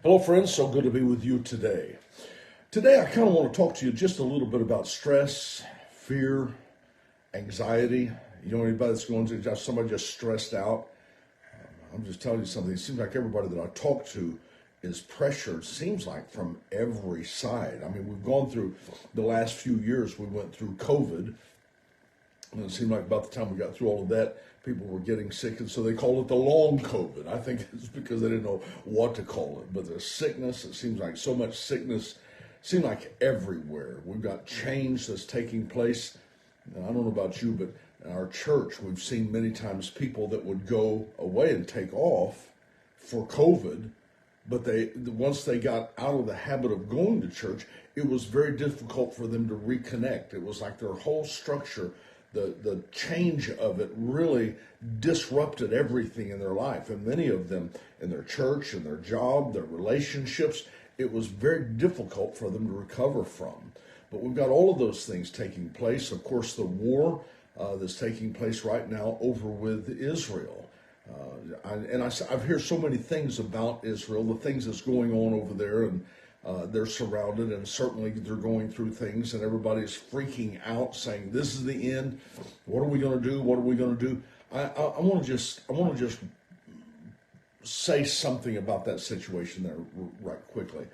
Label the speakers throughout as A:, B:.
A: Hello, friends. So good to be with you today. Today, I kind of want to talk to you just a little bit about stress, fear, anxiety. You know, anybody that's going through somebody just stressed out. I'm just telling you something. It seems like everybody that I talk to is pressured, seems like from every side. I mean, we've gone through the last few years, we went through COVID, and it seemed like about the time we got through all of that, people were getting sick, and so they call it the long COVID. I think it's because they didn't know what to call it. But the sickness, it seems like so much sickness, seemed like everywhere. We've got change that's taking place. And I don't know about you, but in our church, we've seen many times people that would go away and take off for COVID, but once they got out of the habit of going to church, it was very difficult for them to reconnect. It was like their whole structure, the change of it really disrupted everything in their life. And many of them in their church and their job, their relationships, it was very difficult for them to recover from. But we've got all of those things taking place. Of course, the war that's taking place right now over with Israel. I've heard so many things about Israel, the things that's going on over there, and they're surrounded, and certainly they're going through things, and everybody's freaking out, saying, "This is the end. What are we going to do? What are we going to do?" I want to just say something about that situation there right quickly.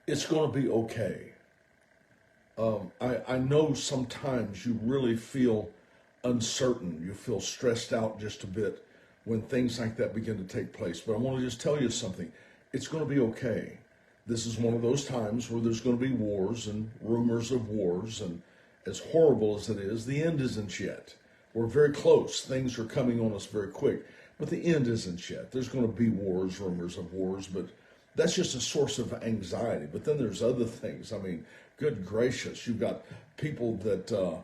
A: It's going to be okay. I know sometimes you really feel uncertain, you feel stressed out just a bit when things like that begin to take place. But I want to just tell you something. It's going to be okay. This is one of those times where there's going to be wars and rumors of wars, and as horrible as it is, the end isn't yet. We're very close. Things are coming on us very quick, but the end isn't yet. There's going to be wars, rumors of wars, but that's just a source of anxiety. But then there's other things. I mean, good gracious, you've got people that are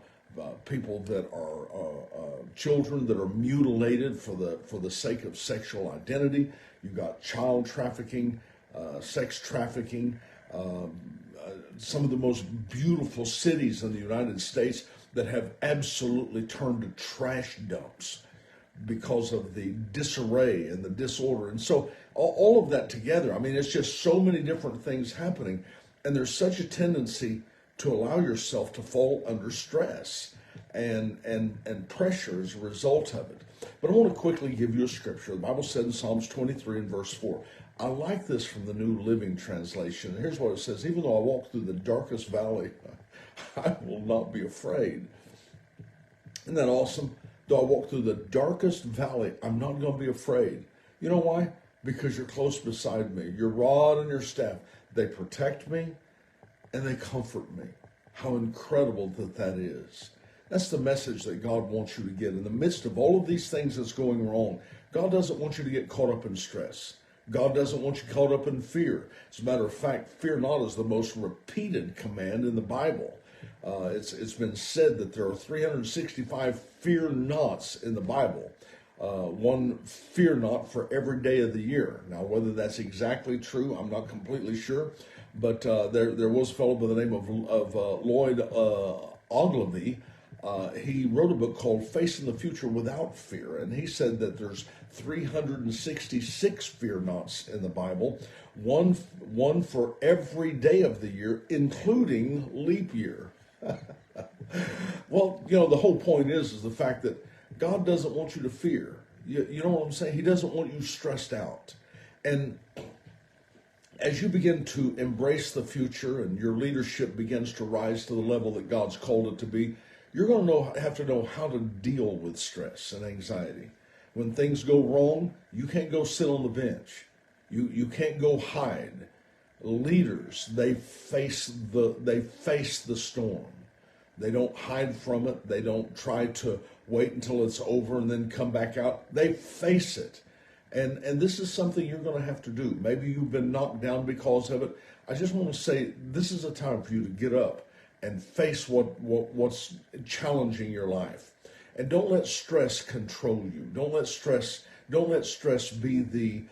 A: children that are mutilated for the sake of sexual identity. You've got child trafficking, sex trafficking. Some of the most beautiful cities in the United States that have absolutely turned to trash dumps because of the disarray and the disorder. And so all of that together, I mean, it's just so many different things happening. And there's such a tendency to allow yourself to fall under stress and pressure as a result of it. But I want to quickly give you a scripture. The Bible said in Psalms 23 and verse 4. I like this from the New Living Translation. And here's what it says. Even though I walk through the darkest valley, I will not be afraid. Isn't that awesome? Though I walk through the darkest valley, I'm not going to be afraid. You know why? Because you're close beside me. Your rod and your staff, they protect me and they comfort me. How incredible that is. That's the message that God wants you to get. In the midst of all of these things that's going wrong, God doesn't want you to get caught up in stress. God doesn't want you caught up in fear. As a matter of fact, fear not is the most repeated command in the Bible. It's been said that there are 365 fear nots in the Bible. One fear not for every day of the year. Now, whether that's exactly true, I'm not completely sure. But there was a fellow by the name of Lloyd Ogilvie. He wrote a book called Facing the Future Without Fear, and he said that there's 366 fear nots in the Bible, one for every day of the year, including leap year. Well, you know, the whole point is the fact that God doesn't want you to fear. You know what I'm saying? He doesn't want you stressed out. And as you begin to embrace the future and your leadership begins to rise to the level that God's called it to be, you're going to have to know how to deal with stress and anxiety. When things go wrong, you can't go sit on the bench. You can't go hide. Leaders, they face the storm. They don't hide from it. They don't try to wait until it's over and then come back out. They face it. And this is something you're going to have to do. Maybe you've been knocked down because of it. I just want to say this is a time for you to get up and face what's challenging your life. And don't let stress control you. Don't let stress be the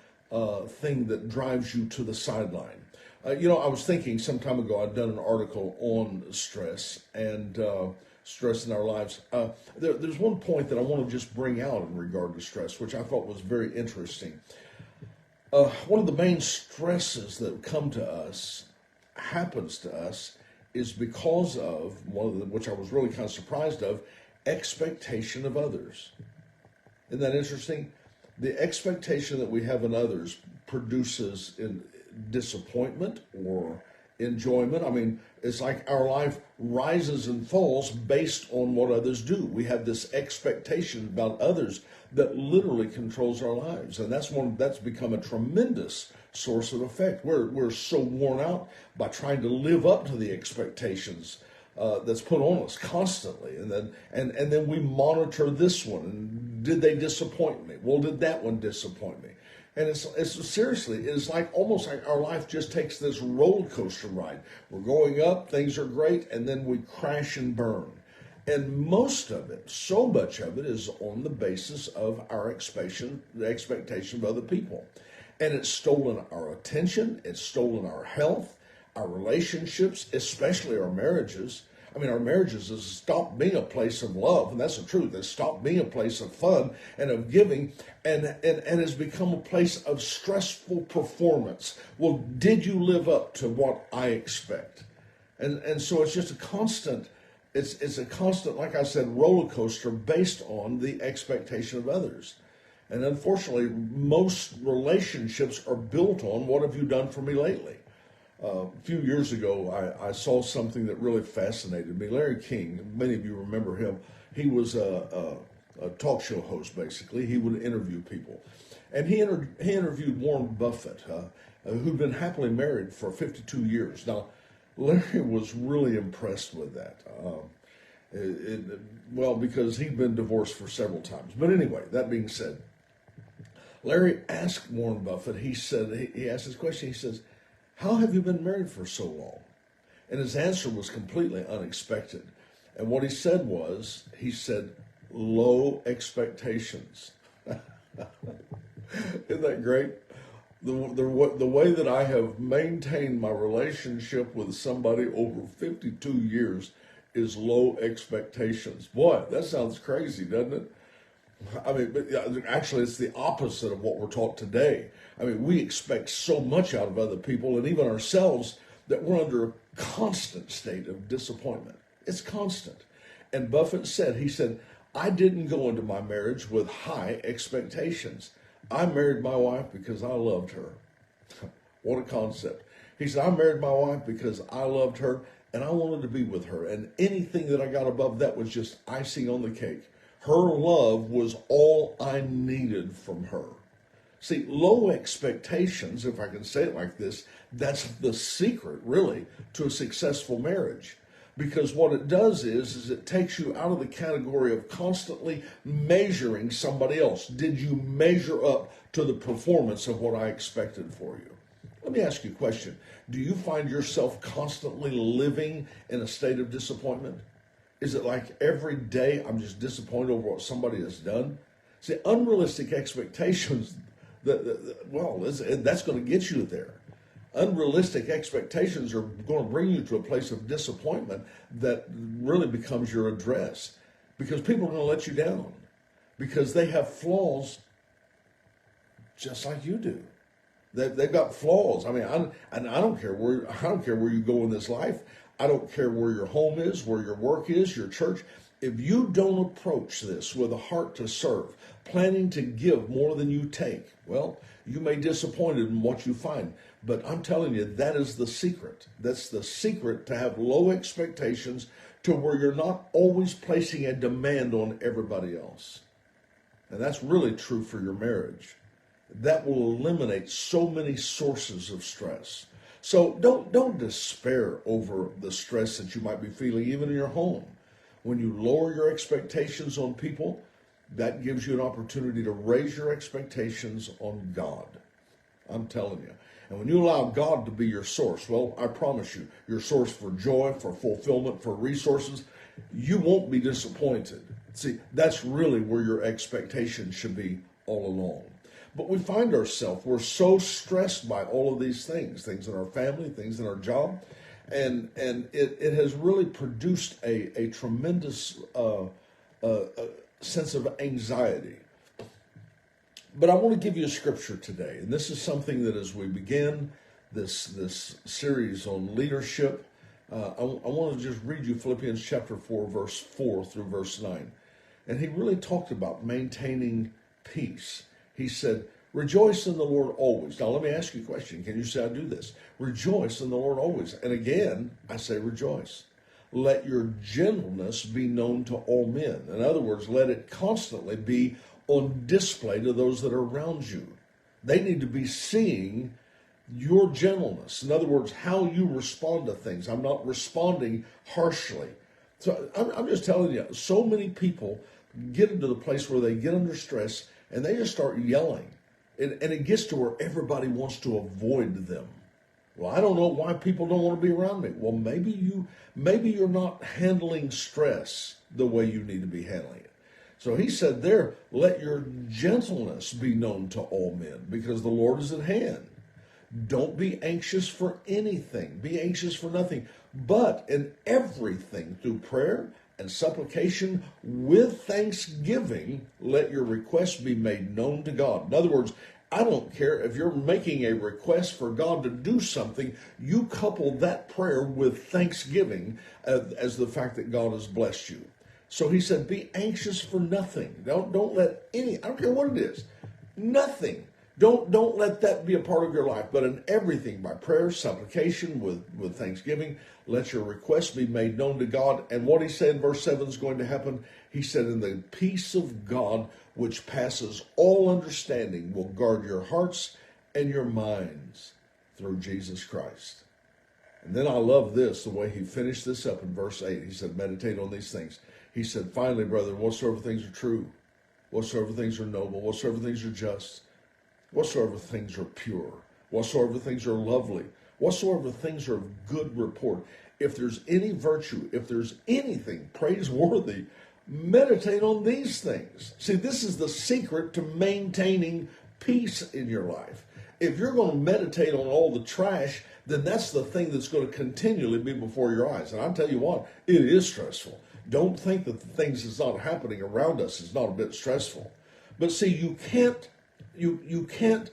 A: thing that drives you to the sideline. I was thinking some time ago, I'd done an article on stress and stress in our lives. There's one point that I want to just bring out in regard to stress, which I thought was very interesting. One of the main stresses that come to us, happens to us, is because of which I was really kind of surprised of, expectation of others. Isn't that interesting? The expectation that we have in others produces in disappointment or enjoyment. I mean, it's like our life rises and falls based on what others do. We have this expectation about others that literally controls our lives, and that's become a tremendous source of effect. We're so worn out by trying to live up to the expectations that's put on us constantly, and then we monitor this one. And did they disappoint me? Well, did that one disappoint me? And it's seriously, it's like almost like our life just takes this roller coaster ride. We're going up, things are great, and then we crash and burn. And most of it, so much of it, is on the basis of our the expectation of other people. And it's stolen our attention, it's stolen our health, our relationships, especially our marriages. I mean, our marriages has stopped being a place of love, and that's the truth. It's stopped being a place of fun and of giving, and has become a place of stressful performance. Well, did you live up to what I expect? And so it's just a constant, it's a constant, like I said, roller coaster based on the expectation of others. And unfortunately, most relationships are built on, what have you done for me lately? A few years ago, I saw something that really fascinated me. Larry King, many of you remember him. He was a talk show host, basically. He would interview people. And he interviewed Warren Buffett, who'd been happily married for 52 years. Now, Larry was really impressed with that. Well, because he'd been divorced for several times. But anyway, that being said, Larry asked Warren Buffett, he asked this question, he says, how have you been married for so long? And his answer was completely unexpected. And what he said was, low expectations. Isn't that great? The way that I have maintained my relationship with somebody over 52 years is low expectations. Boy, that sounds crazy, doesn't it? I mean, but actually, it's the opposite of what we're taught today. I mean, we expect so much out of other people and even ourselves that we're under a constant state of disappointment. It's constant. And Buffett said, I didn't go into my marriage with high expectations. I married my wife because I loved her. What a concept. He said, I married my wife because I loved her and I wanted to be with her. And anything that I got above that was just icing on the cake. Her love was all I needed from her. See, low expectations, if I can say it like this, that's the secret, really, to a successful marriage. Because what it does is it takes you out of the category of constantly measuring somebody else. Did you measure up to the performance of what I expected for you? Let me ask you a question. Do you find yourself constantly living in a state of disappointment? Is it like every day I'm just disappointed over what somebody has done? See, unrealistic expectations, that's going to get you there. Unrealistic expectations are going to bring you to a place of disappointment that really becomes your address, because people are going to let you down because they have flaws just like you do. They've got flaws. I mean, I don't care where you go in this life. I don't care where your home is, where your work is, your church. If you don't approach this with a heart to serve, planning to give more than you take, well, you may be disappointed in what you find. But I'm telling you, that is the secret. That's the secret, to have low expectations to where you're not always placing a demand on everybody else. And that's really true for your marriage. That will eliminate so many sources of stress. So don't despair over the stress that you might be feeling even in your home. When you lower your expectations on people, that gives you an opportunity to raise your expectations on God. I'm telling you. And when you allow God to be your source, well, I promise you, your source for joy, for fulfillment, for resources, you won't be disappointed. See, that's really where your expectations should be all along. But we find ourselves, we're so stressed by all of these things in our family, things in our job, and it has really produced a tremendous sense of anxiety. But I want to give you a scripture today, and this is something that as we begin this series on leadership, I want to just read you Philippians chapter 4, verse 4 through verse 9. And he really talked about maintaining peace. He said, rejoice in the Lord always. Now, let me ask you a question. Can you say I do this? Rejoice in the Lord always. And again, I say rejoice. Let your gentleness be known to all men. In other words, let it constantly be on display to those that are around you. They need to be seeing your gentleness. In other words, how you respond to things. I'm not responding harshly. So I'm just telling you, so many people get into the place where they get under stress and they just start yelling. And it gets to where everybody wants to avoid them. Well, I don't know why people don't want to be around me. Well, maybe you're not handling stress the way you need to be handling it. So he said there, let your gentleness be known to all men, because the Lord is at hand. Don't be anxious for anything. Be anxious for nothing. But in everything, through prayer and supplication with thanksgiving, let your requests be made known to God. In other words, I don't care if you're making a request for God to do something, you couple that prayer with thanksgiving as the fact that God has blessed you. So he said, be anxious for nothing. Don't let I don't care what it is, nothing. Don't let that be a part of your life, but in everything, by prayer, supplication, with thanksgiving, let your requests be made known to God. And what he said in verse 7 is going to happen. He said, and the peace of God, which passes all understanding, will guard your hearts and your minds through Jesus Christ. And then I love this, the way he finished this up in verse 8. He said, meditate on these things. He said, finally, brethren, whatsoever things are true, whatsoever things are noble, whatsoever things are just, whatsoever things are pure, whatsoever things are lovely, whatsoever things are of good report, if there's any virtue, if there's anything praiseworthy, meditate on these things. See, this is the secret to maintaining peace in your life. If you're going to meditate on all the trash, then that's the thing that's going to continually be before your eyes. And I'll tell you what, it is stressful. Don't think that the things that's not happening around us is not a bit stressful. But see, you can't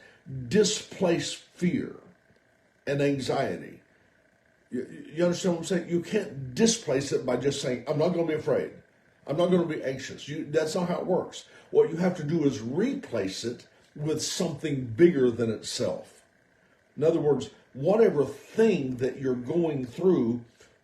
A: displace fear and anxiety. You understand what I'm saying? You can't displace it by just saying, I'm not going to be afraid. I'm not going to be anxious. That's not how it works. What you have to do is replace it with something bigger than itself. In other words, whatever thing that you're going through,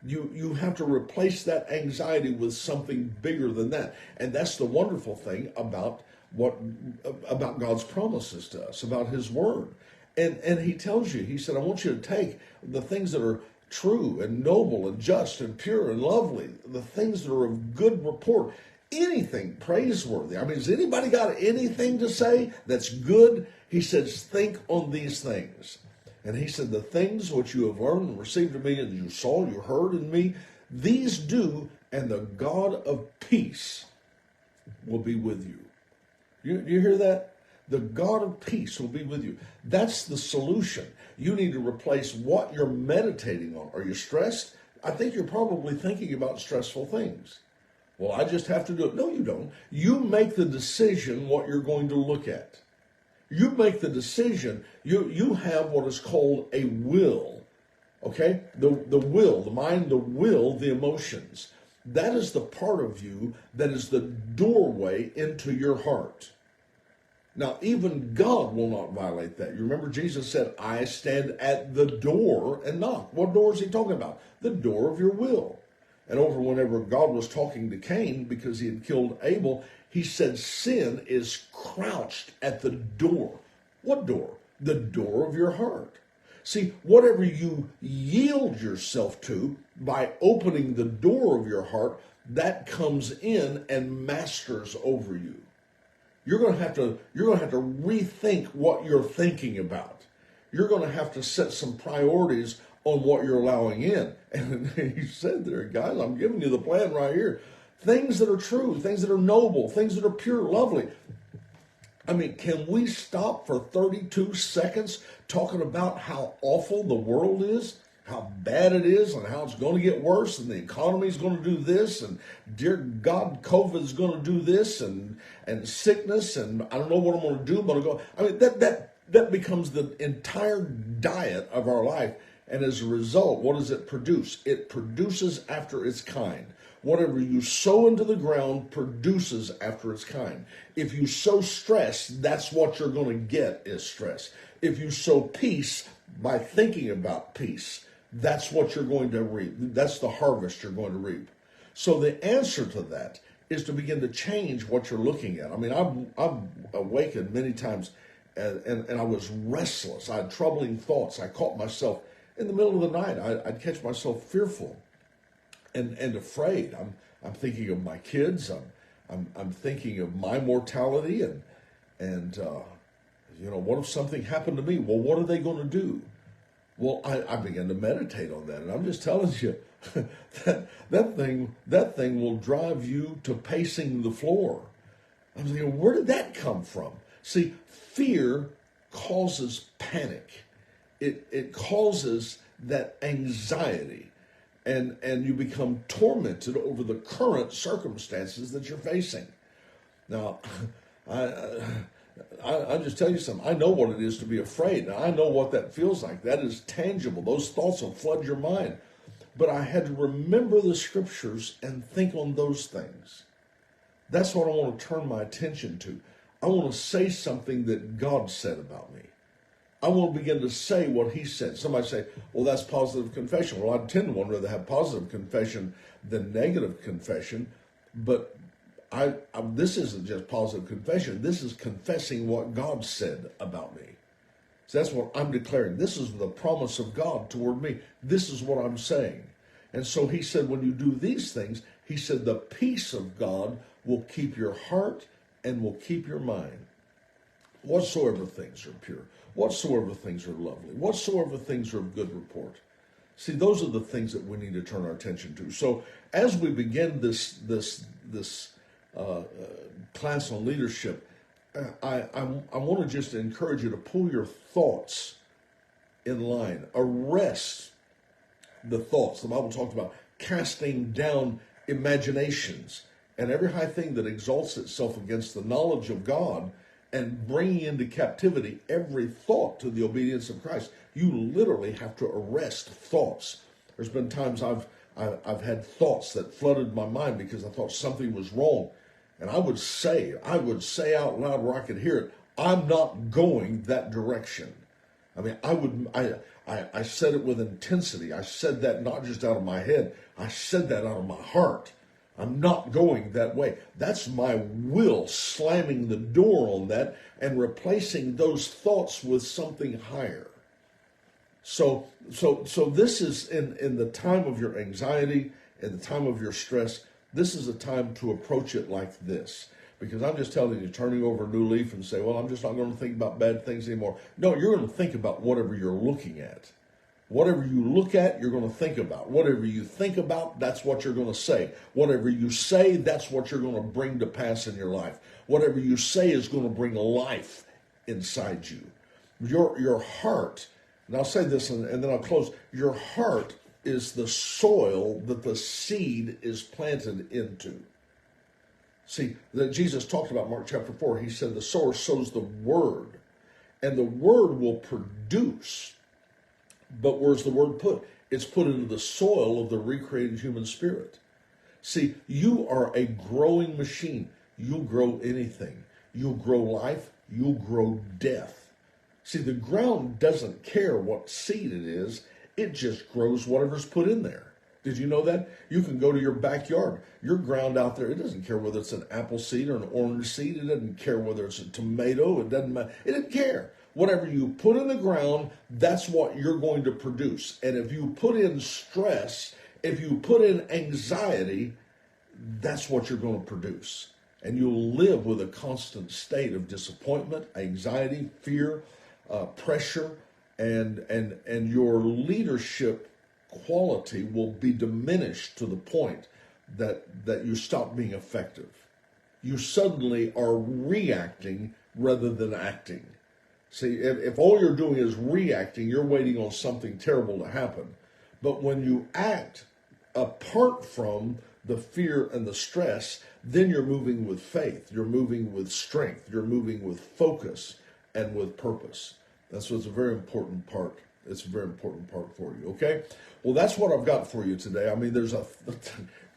A: you have to replace that anxiety with something bigger than that. And that's the wonderful thing about God's promises to us, about his word. And he tells you, he said, I want you to take the things that are true and noble and just and pure and lovely, the things that are of good report, anything praiseworthy. I mean, has anybody got anything to say that's good? He says, think on these things. And he said, the things which you have learned and received of me, and you saw, you heard in me, these do, and the God of peace will be with you. You hear that? The God of peace will be with you. That's the solution. You need to replace what you're meditating on. Are you stressed? I think you're probably thinking about stressful things. Well, I just have to do it. No, you don't. You make the decision what you're going to look at. You make the decision. You have what is called a will. Okay? The will, the mind, the will, the emotions. That is the part of you that is the doorway into your heart. Now, even God will not violate that. You remember Jesus said, I stand at the door and knock. What door is he talking about? The door of your will. And over whenever God was talking to Cain because he had killed Abel, he said sin is crouched at the door. What door? The door of your heart. See, whatever you yield yourself to by opening the door of your heart, that comes in and masters over you. You're going to have to rethink what you're thinking about. You're going to have to set some priorities on what you're allowing in. And he said there, guys, I'm giving you the plan right here. Things that are true, things that are noble, things that are pure, lovely. I mean, can we stop for 32 seconds talking about how awful the world is? how bad it is and how it's going to get worse and the economy is going to do this and dear God, COVID is going to do this and sickness and I don't know what I'm going to do, but I'll go. I mean, that becomes the entire diet of our life. And as a result, what does it produce? It produces after its kind. Whatever you sow into the ground produces after its kind. If you sow stress, that's what you're going to get is stress. If you sow peace by thinking about peace, that's what you're going to reap. That's the harvest you're going to reap. So the answer to that is to begin to change what you're looking at. I mean, I've awakened many times and I was restless. I had troubling thoughts. I caught myself in the middle of the night. I'd catch myself fearful and afraid. I'm thinking of my kids. I'm thinking of my mortality and what if something happened to me? Well, what are they going to do? Well, I began to meditate on that, and I'm just telling you that thing will drive you to pacing the floor. I'm thinking, where did that come from? See, fear causes panic. It causes that anxiety. And you become tormented over the current circumstances that you're facing. Now, I just tell you something. I know what it is to be afraid. Now, I know what that feels like. That is tangible. Those thoughts will flood your mind. But I had to remember the scriptures and think on those things. That's what I want to turn my attention to. I want to say something that God said about me. I want to begin to say what he said. Somebody say, well, that's positive confession. Well, I tend to want to have positive confession than negative confession. But this isn't just positive confession. This is confessing what God said about me. So that's what I'm declaring. This is the promise of God toward me. This is what I'm saying. And so he said, when you do these things, he said, the peace of God will keep your heart and will keep your mind. Whatsoever things are pure, whatsoever things are lovely, whatsoever things are of good report. See, those are the things that we need to turn our attention to. So as we begin this class on leadership, I want to just encourage you to pull your thoughts in line. Arrest the thoughts. The Bible talks about casting down imaginations and every high thing that exalts itself against the knowledge of God, and bringing into captivity every thought to the obedience of Christ. You literally have to arrest thoughts. There's been times I've had thoughts that flooded my mind because I thought something was wrong. And I would say out loud where I could hear it, I'm not going that direction. I mean, I said it with intensity. I said that not just out of my head. I said that out of my heart. I'm not going that way. That's my will slamming the door on that and replacing those thoughts with something higher. So this is in the time of your anxiety, in the time of your stress, this is a time to approach it like this. Because I'm just telling you, turning over a new leaf and say, well, I'm just not going to think about bad things anymore. No, you're going to think about whatever you're looking at. Whatever you look at, you're going to think about. Whatever you think about, that's what you're going to say. Whatever you say, that's what you're going to bring to pass in your life. Whatever you say is going to bring life inside you. Your heart, and I'll say this and then I'll close. Your heart is the soil that the seed is planted into. See, that Jesus talked about Mark chapter 4. He said the sower sows the word, and the word will produce. But where's the word put? It's put into the soil of the recreated human spirit. See, you are a growing machine. You'll grow anything. You'll grow life. You'll grow death. See, the ground doesn't care what seed it is. It just grows whatever's put in there. Did you know that? You can go to your backyard. Your ground out there, it doesn't care whether it's an apple seed or an orange seed. It doesn't care whether it's a tomato. It doesn't matter. It doesn't care. Whatever you put in the ground, that's what you're going to produce. And if you put in stress, if you put in anxiety, that's what you're going to produce. And you'll live with a constant state of disappointment, anxiety, fear, pressure, and your leadership quality will be diminished to the point that you stop being effective. You suddenly are reacting rather than acting. See, if all you're doing is reacting, you're waiting on something terrible to happen. But when you act apart from the fear and the stress, then you're moving with faith. You're moving with strength. You're moving with focus and with purpose. That's what's a very important part. It's a very important part for you. Okay. Well, that's what I've got for you today. I mean, there's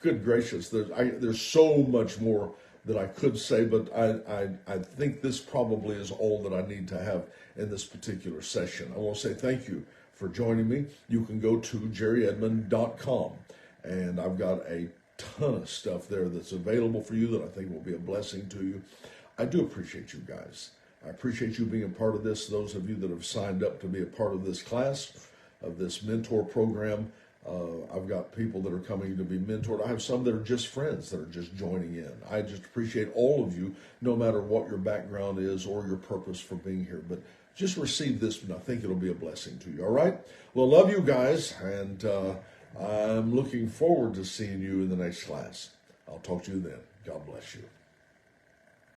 A: good gracious, there's so much more that I could say, but I think this probably is all that I need to have in this particular session. I want to say thank you for joining me. You can go to jerryedmond.com, and I've got a ton of stuff there that's available for you that I think will be a blessing to you. I do appreciate you guys. I appreciate you being a part of this. Those of you that have signed up to be a part of this class, of this mentor program, I've got people that are coming to be mentored. I have some that are just friends that are just joining in. I just appreciate all of you, no matter what your background is or your purpose for being here. But just receive this, and I think it'll be a blessing to you. All right? Well, love you guys, and I'm looking forward to seeing you in the next class. I'll talk to you then. God bless you.